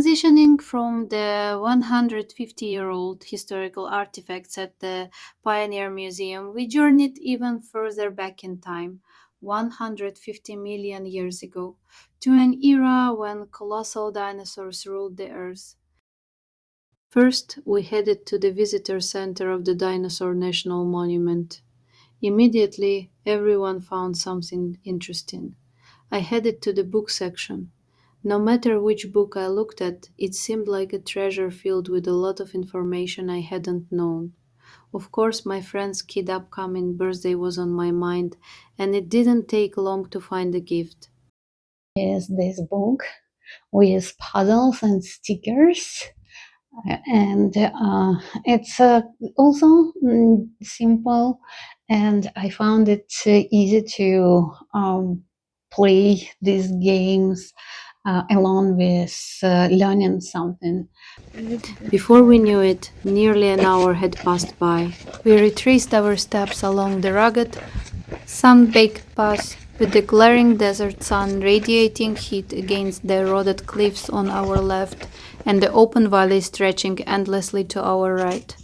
Transitioning from the 150-year-old historical artifacts at the Pioneer Museum, we journeyed even further back in time, 150 million years ago, to an era when colossal dinosaurs ruled the earth. First, we headed to the visitor center of the Dinosaur National Monument. Immediately, everyone found something interesting. I headed to the book section. No matter which book I looked at, it seemed like a treasure filled with a lot of information I hadn't known. Of course, my friend's kid upcoming birthday was on my mind, and it didn't take long to find a gift. Is this book with puzzles and stickers, and it's also simple, and I found it easy to play these games along with learning something. Before we knew it, nearly an hour had passed by. We retraced our steps along the rugged, sun-baked path, with the glaring desert sun radiating heat against the eroded cliffs on our left and the open valley stretching endlessly to our right.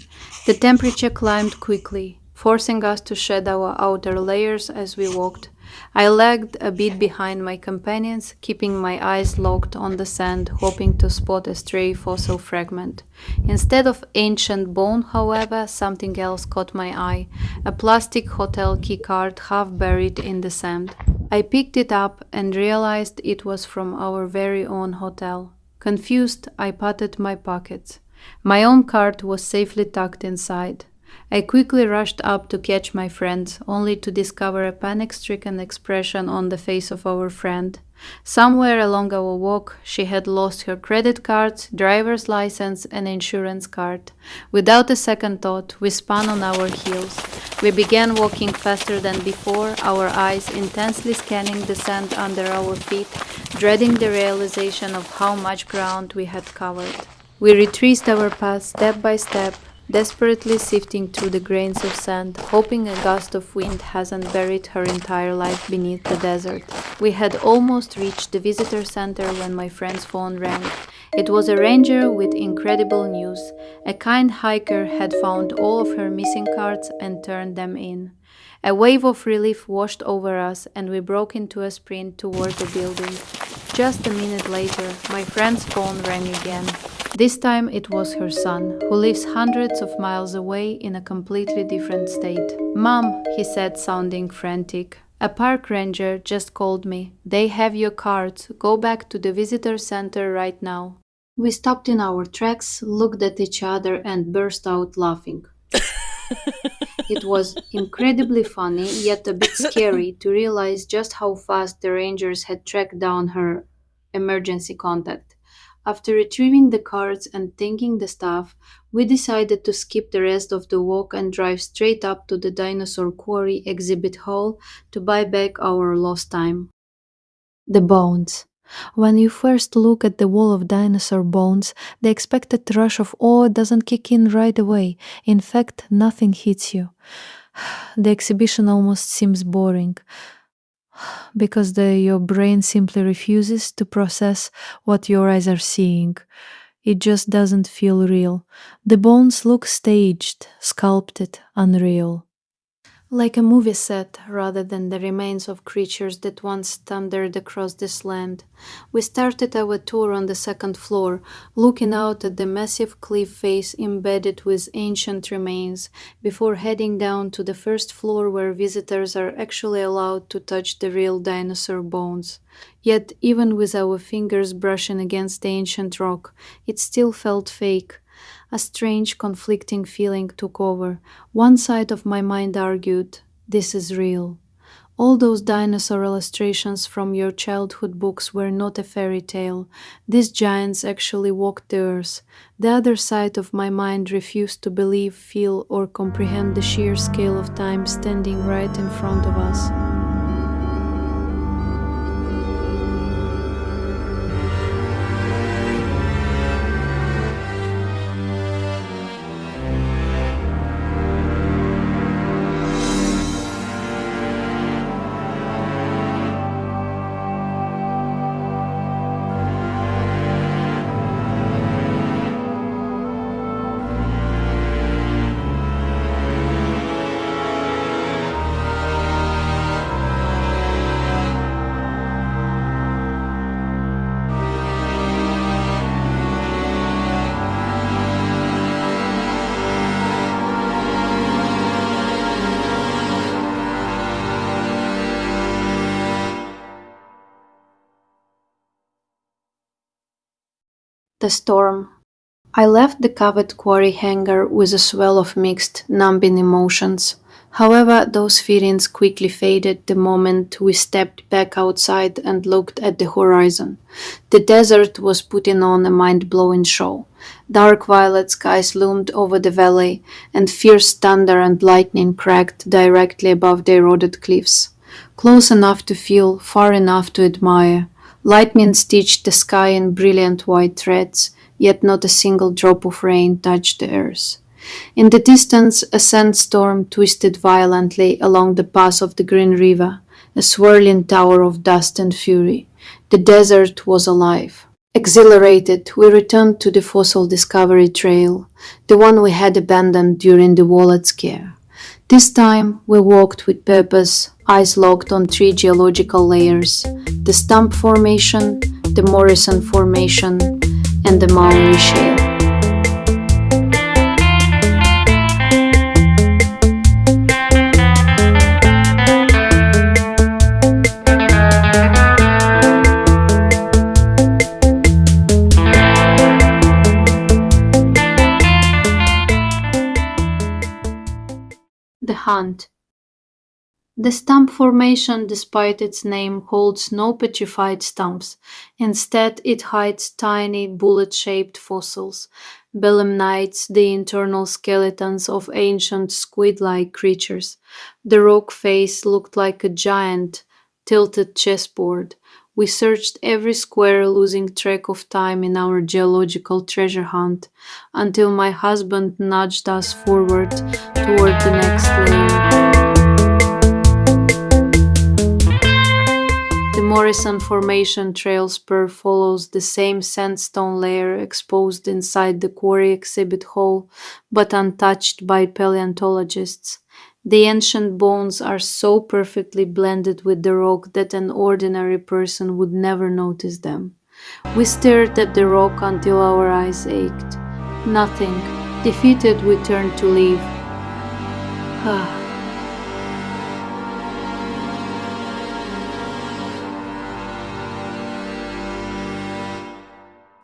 The temperature climbed quickly, forcing us to shed our outer layers as we walked. I lagged a bit behind my companions, keeping my eyes locked on the sand, hoping to spot a stray fossil fragment. Instead of ancient bone, however, something else caught my eye, a plastic hotel keycard half buried in the sand. I picked it up and realized it was from our very own hotel. Confused, I patted my pockets. My own card was safely tucked inside. I quickly rushed up to catch my friend, only to discover a panic stricken expression on the face of our friend. Somewhere along our walk, she had lost her credit card, driver's license, and insurance card. Without a second thought, we spun on our heels. We began walking faster than before, our eyes intensely scanning the sand under our feet, dreading the realization of how much ground we had covered. We retraced our path step by step, desperately sifting through the grains of sand, hoping a gust of wind hasn't buried her entire life beneath the desert. We had almost reached the visitor center when my friend's phone rang. It was a ranger with incredible news. A kind hiker had found all of her missing cards and turned them in. A wave of relief washed over us, and we broke into a sprint toward the building. Just a minute later, my friend's phone rang again. This time it was her son, who lives hundreds of miles away in a completely different state. "Mom," he said, sounding frantic. "A park ranger just called me. They have your cards. Go back to the visitor center right now." We stopped in our tracks, looked at each other, and burst out laughing. It was incredibly funny, yet a bit scary, to realize just how fast the Rangers had tracked down her emergency contact. After retrieving the cards and thanking the staff, we decided to skip the rest of the walk and drive straight up to the Dinosaur Quarry exhibit hall to buy back our lost time. The bones. When you first look at the wall of dinosaur bones, the expected rush of awe doesn't kick in right away. In fact, nothing hits you. The exhibition almost seems boring because your brain simply refuses to process what your eyes are seeing. It just doesn't feel real. The bones look staged, sculpted, unreal. Like a movie set rather than the remains of creatures that once thundered across this land. We started our tour on the second floor, looking out at the massive cliff face embedded with ancient remains, before heading down to the first floor where visitors are actually allowed to touch the real dinosaur bones. Yet, even with our fingers brushing against the ancient rock, it still felt fake. A strange, conflicting feeling took over. One side of my mind argued, "This is real. All those dinosaur illustrations from your childhood books were not a fairy tale. These giants actually walked the earth." The other side of my mind refused to believe, feel, or comprehend the sheer scale of time standing right in front of us. The storm. I left the covered quarry hangar with a swell of mixed, numbing emotions. However, those feelings quickly faded the moment we stepped back outside and looked at the horizon. The desert was putting on a mind blowing show. Dark violet skies loomed over the valley, and fierce thunder and lightning cracked directly above the eroded cliffs. Close enough to feel, far enough to admire. Lightning stitched the sky in brilliant white threads, yet not a single drop of rain touched the earth. In the distance, a sandstorm twisted violently along the path of the Green River, a swirling tower of dust and fury. The desert was alive. Exhilarated, we returned to the fossil discovery trail, the one we had abandoned during the wallet scare. This time, we walked with purpose, eyes locked on three geological layers: the Stump Formation, the Morrison Formation, and the Mowry Shale. The hunt. The stump formation, despite its name, holds no petrified stumps. Instead, it hides tiny, bullet shaped fossils, belemnites, the internal skeletons of ancient squid like creatures. The rock face looked like a giant, tilted chessboard. We searched every square, losing track of time in our geological treasure hunt, until my husband nudged us forward toward the next layer. The Morrison Formation trail spur follows the same sandstone layer exposed inside the Quarry exhibit hall, but untouched by paleontologists. The ancient bones are so perfectly blended with the rock that an ordinary person would never notice them. We stared at the rock until our eyes ached. Nothing. Defeated, we turned to leave. Ah.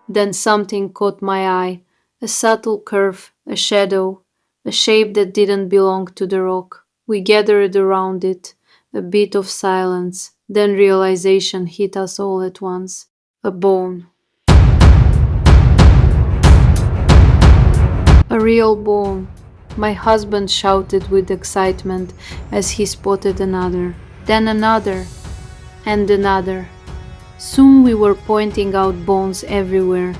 Then something caught my eye, a subtle curve, a shadow, a shape that didn't belong to the rock. We gathered around it, a bit of silence, then realization hit us all at once. A bone. A real bone. My husband shouted with excitement as he spotted another, then another, and another. Soon we were pointing out bones everywhere,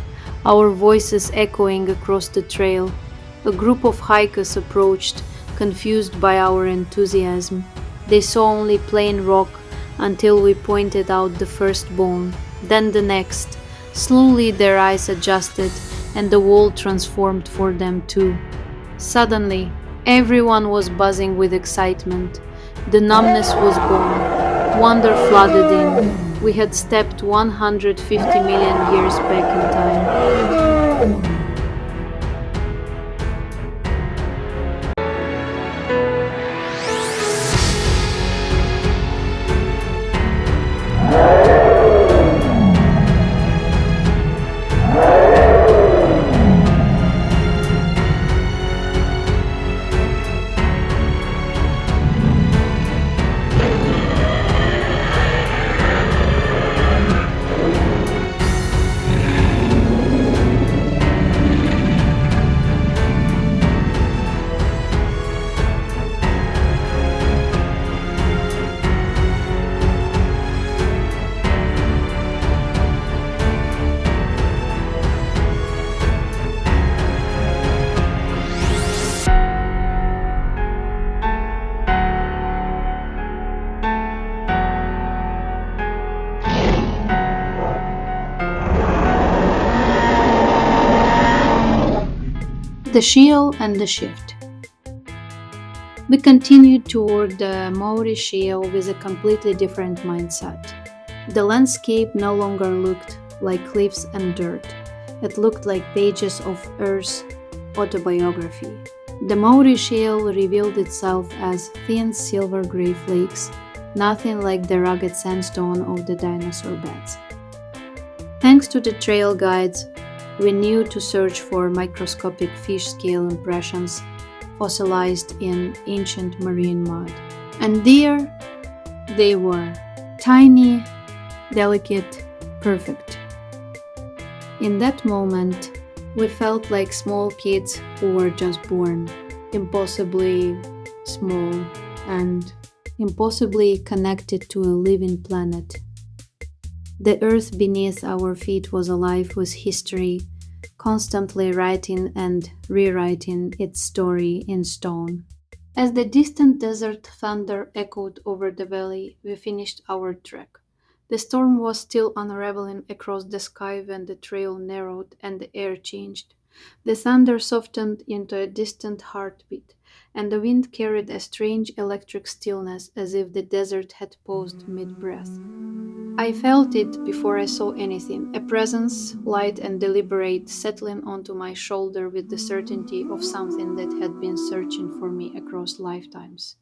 our voices echoing across the trail. A group of hikers approached, confused by our enthusiasm. They saw only plain rock until we pointed out the first bone, then the next. Slowly their eyes adjusted, and the world transformed for them too. Suddenly, everyone was buzzing with excitement. The numbness was gone. Wonder flooded in. We had stepped 150 million years back in time. The Shale and the Shift. We continued toward the Mowry Shale with a completely different mindset. The landscape no longer looked like cliffs and dirt. It looked like pages of Earth's autobiography. The Mowry Shale revealed itself as thin silver gray flakes, nothing like the rugged sandstone of the dinosaur beds. Thanks to the trail guides, We knew to search for microscopic fish scale impressions fossilized in ancient marine mud. And there they were, tiny, delicate, perfect. In that moment, we felt like small kids who were just born, impossibly small and impossibly connected to a living planet. The earth beneath our feet was alive with history, constantly writing and rewriting its story in stone. As the distant desert thunder echoed over the valley, we finished our trek. The storm was still unraveling across the sky when the trail narrowed and the air changed. The thunder softened into a distant heartbeat, and the wind carried a strange electric stillness as if the desert had paused mid breath. I felt it before I saw anything, a presence, light and deliberate, settling onto my shoulder with the certainty of something that had been searching for me across lifetimes.